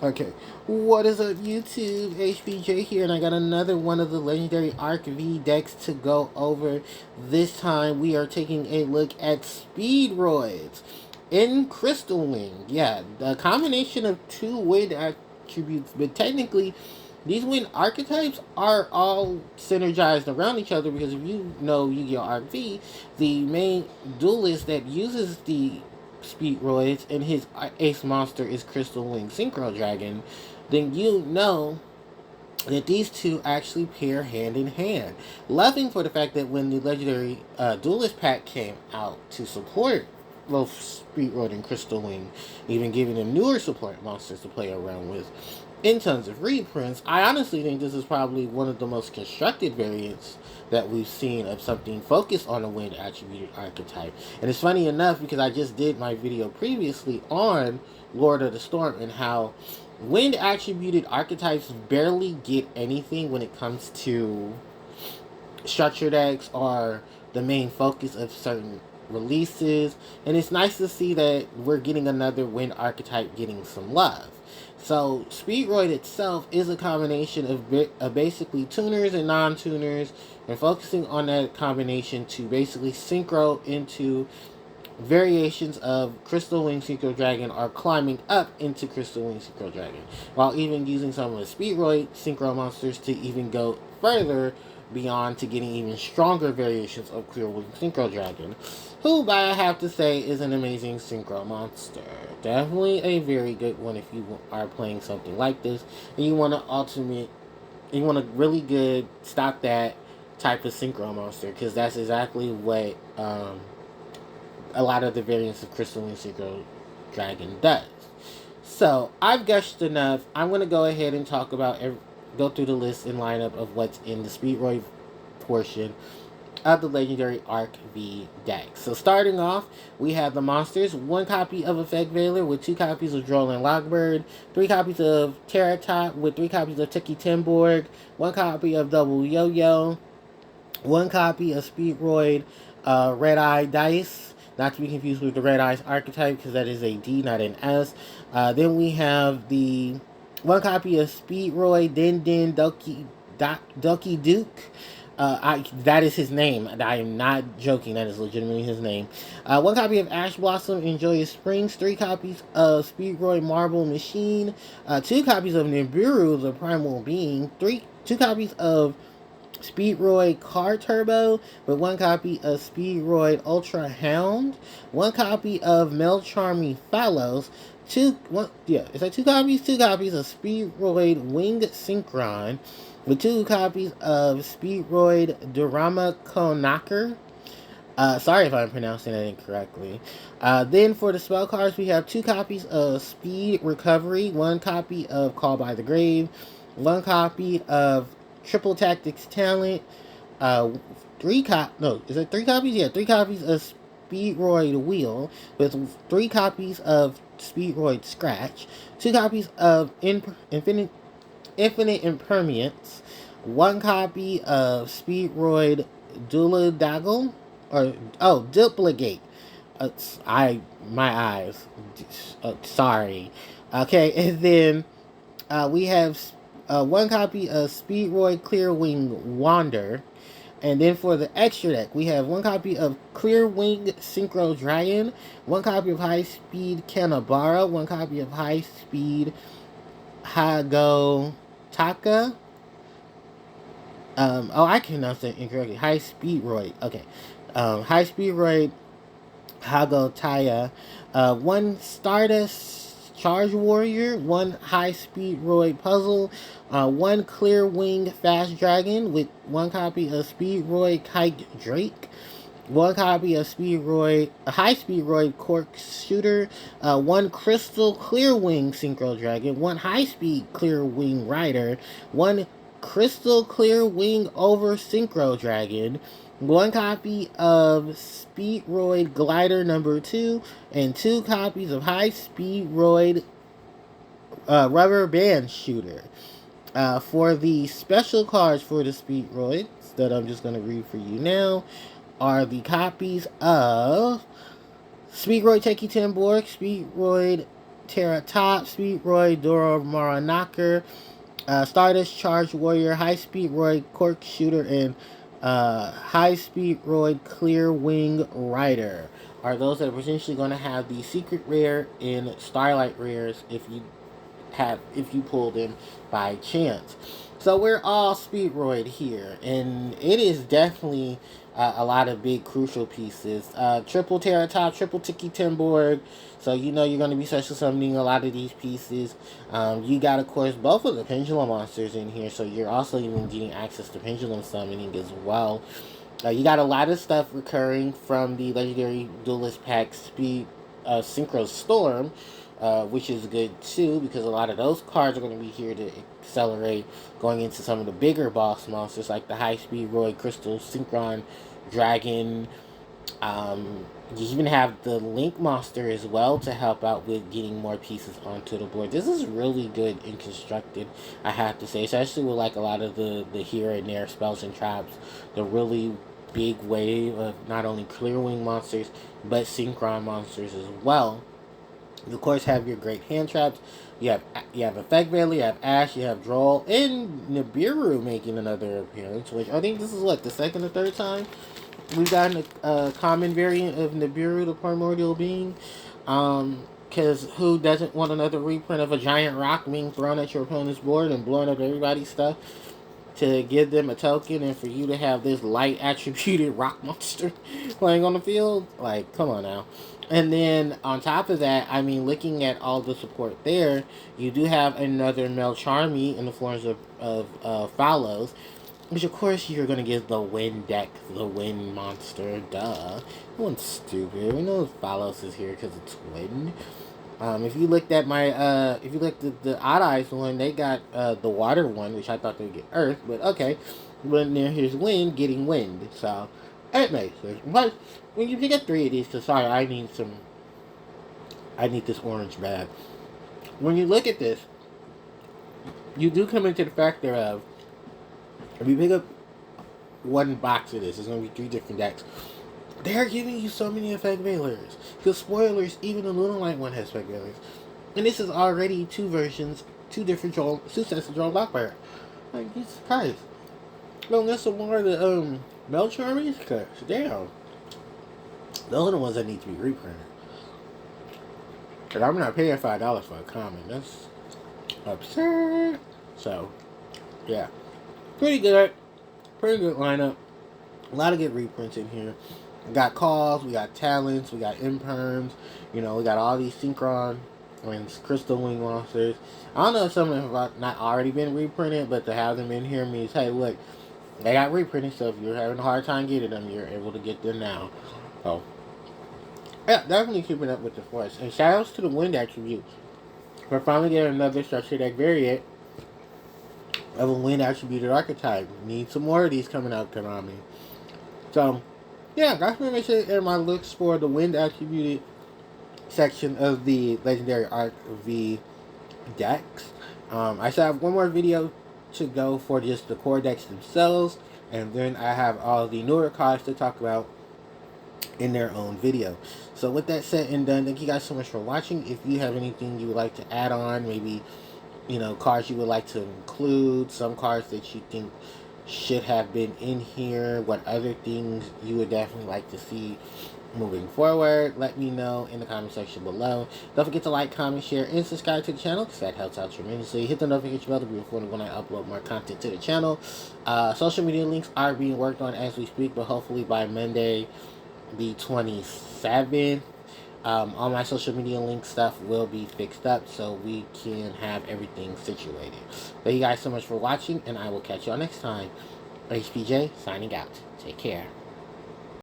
Okay, what is up YouTube? HBJ here, and I got another one of the legendary Arc V decks to go over. This time we are taking a look at Speedroids in Crystal Wing. Yeah, the combination of two wind attributes, but technically these wind archetypes are all synergized around each other because if you know Yu-Gi-Oh! Arc V, the main duelist that uses the Speedroids and his ace monster is Crystal Wing Synchro Dragon, then you know that these two actually pair hand in hand. Loving for the fact that when the legendary Duelist pack came out to support both Speedroid and Crystal Wing, even giving them newer support monsters to play around with in tons of reprints, I honestly think this is probably one of the most constructed variants that we've seen of something focused on a wind attributed archetype. And it's funny enough because I just did my video previously on Lord of the Storm and how wind attributed archetypes barely get anything when it comes to structure decks or the main focus of certain releases. And it's nice to see that we're getting another wind archetype getting some love. So Speedroid itself is a combination of basically tuners and non-tuners, and focusing on that combination to basically synchro into variations of Crystal Wing Synchro Dragon are climbing up into Crystal Wing Synchro Dragon, while even using some of the Speedroid Synchro monsters to even go further beyond to getting even stronger variations of Clearwing Synchro Dragon, who I have to say is an amazing Synchro monster. Definitely a very good one if you are playing something like this and you want you want a really good stop that type of Synchro monster, because that's exactly what a lot of the variants of Crystal and Synchro Dragon does. So I've gushed enough. I'm going to go ahead and go through the list and lineup of what's in the Speedroid portion of the legendary Arc V deck. So starting off, we have the monsters: one copy of Effect Veiler with 2 copies of Droll and Lockbird, 3 copies of Terratop with 3 copies of Tiki Timborg, 1 copy of Double Yo-Yo, 1 copy of Speedroid Red Eye Dice, not to be confused with the Red Eyes archetype because that is a D, not an S. Then we have the 1 copy of Speedroid Din Din Doki Duke. That is his name. I am not joking. That is legitimately his name. 1 copy of Ash Blossom and Joyous Springs. 3 copies of Speedroid Marble Machine. 2 copies of Nibiru, the Primal Being. 2 copies of Speedroid Car Turbo, with 1 copy of Speedroid Ultra Hound, 1 copy of Melcharmy Fallows, 2 copies? 2 copies of Speedroid Winged Synchron, with 2 copies of Speedroid Durama Konaker. Sorry if I'm pronouncing that incorrectly. Then for the spell cards, we have 2 copies of Speed Recovery, 1 copy of Call by the Grave, 1 copy of Triple Tactics Talent, 3 copies? Yeah, 3 copies of Speedroid Wheel, with 3 copies of Speedroid Scratch, 2 copies of Infinite Impermanence, 1 copy of Speedroid Dulagale, Duplicate. My eyes. Sorry. Okay, and then we have 1 copy of Speedroid Clearwing Wander. And then for the extra deck, we have 1 copy of Clearwing Synchro Dragon, 1 copy of High Speed Kanabara, 1 copy of High Speed Hagotaka. I pronounced that incorrectly. High Speedroid. Okay. High Speedroid Hagotaya. 1 Stardust Charge Warrior, 1 High Speedroid Puzzle, 1 Clearwing Fast Dragon with 1 copy of Speedroid Kite Drake, 1 copy of High Speedroid Cork Shooter, 1 Crystal Clearwing Synchro Dragon, 1 High Speed Clearwing Rider, 1 Crystal Clearwing Over Synchro Dragon, 1 copy of Speedroid Glider number 2, and 2 copies of High Speedroid Rubber Band Shooter. For the special cards for the Speedroids that I'm just going to read for you now are the copies of Speedroid Teki Timborg, Speedroid Terra Top, Speedroid, Doro Maranaka, Stardust Charge Warrior, High Speedroid Cork Shooter, and High Speedroid Clearwing Rider are those that are potentially going to have the secret rare and starlight rares if you pull them by chance. So we're all Speedroid here, and it is definitely a lot of big crucial pieces. Triple Terra Top, triple Tiki Timborg. So you know you're going to be special summoning a lot of these pieces. You got, of course, both of the Pendulum monsters in here, so you're also even getting access to Pendulum summoning as well. You got a lot of stuff recurring from the Legendary Duelist Pack Synchro Storm, which is good too, because a lot of those cards are going to be here to accelerate going into some of the bigger boss monsters like the High Speedroid Crystal Synchron Dragon. You even have the Link monster as well to help out with getting more pieces onto the board. This is really good and constructed, I have to say, especially with like a lot of the here and there spells and traps. The really big wave of not only Clearwing monsters but Synchron monsters as well. You of course have your great hand traps. You have Effect Valley, you have Ash, you have Droll, and Nibiru making another appearance. Which I think this is what, the second or third time we've gotten a common variant of Nibiru, the primordial being. Because who doesn't want another reprint of a giant rock being thrown at your opponent's board and blowing up everybody's stuff to give them a token, and for you to have this light attributed rock monster playing on the field? Like, come on now. And then on top of that, I mean, looking at all the support there, you do have another Melcharmy in the forms of Follows, which of course you're gonna get the Wind deck, the Wind monster, duh. No one's stupid. We know Follows is here because it's Wind. If you looked at if you looked at the Odd Eyes one, they got the Water one, which I thought they would get Earth, but okay. But then here's Wind getting Wind, so it makes sense. But when you get 3 of these, cause sorry, I need this orange bag. When you look at this, you do come into the factor of, if you pick up one box of this, it's going to be 3 different decks. They're giving you so many Effect Veilers. Because spoilers, even the Lunalight one has Effect Veilers. And this is already 2 versions, 2 sets of Droll Blackfire. Like, Jesus Christ. Well, there's some more of the Melcharmies? Because, damn. Those are the ones that need to be reprinted. Because I'm not paying $5 for a common. That's absurd. So, yeah. Pretty good lineup. A lot of good reprints in here. We got Calls, we got Talents, we got Imperms. You know, we got all these Synchron and Crystal Wing monsters. I don't know if some of them have not already been reprinted, but to have them in here means, hey, look, they got reprinted, so if you're having a hard time getting them, you're able to get them now. So, yeah, definitely keeping up with the force. And shout outs to the Wind attribute. We're finally getting another structure deck variant of a Wind attributed archetype. Need some more of these coming out, Konami. So, yeah, that's pretty much it in my looks for the Wind attributed section of the Legendary Arc V decks. I still have one more video to go for just the core decks themselves, and then I have all the newer cards to talk about in their own video. So with that said and done, thank you guys so much for watching. If you have anything you would like to add on, maybe, you know, cards you would like to include, some cards that you think should have been in here, what other things you would definitely like to see moving forward, let me know in the comment section below. Don't forget to like, comment, share, and subscribe to the channel because that helps out tremendously. Hit the notification bell to be informed when I upload more content to the channel. Social media links are being worked on as we speak, but hopefully by Monday the 27th, all my social media link stuff will be fixed up so we can have everything situated. Thank you guys so much for watching, and I will catch y'all next time. HPJ signing out. Take care.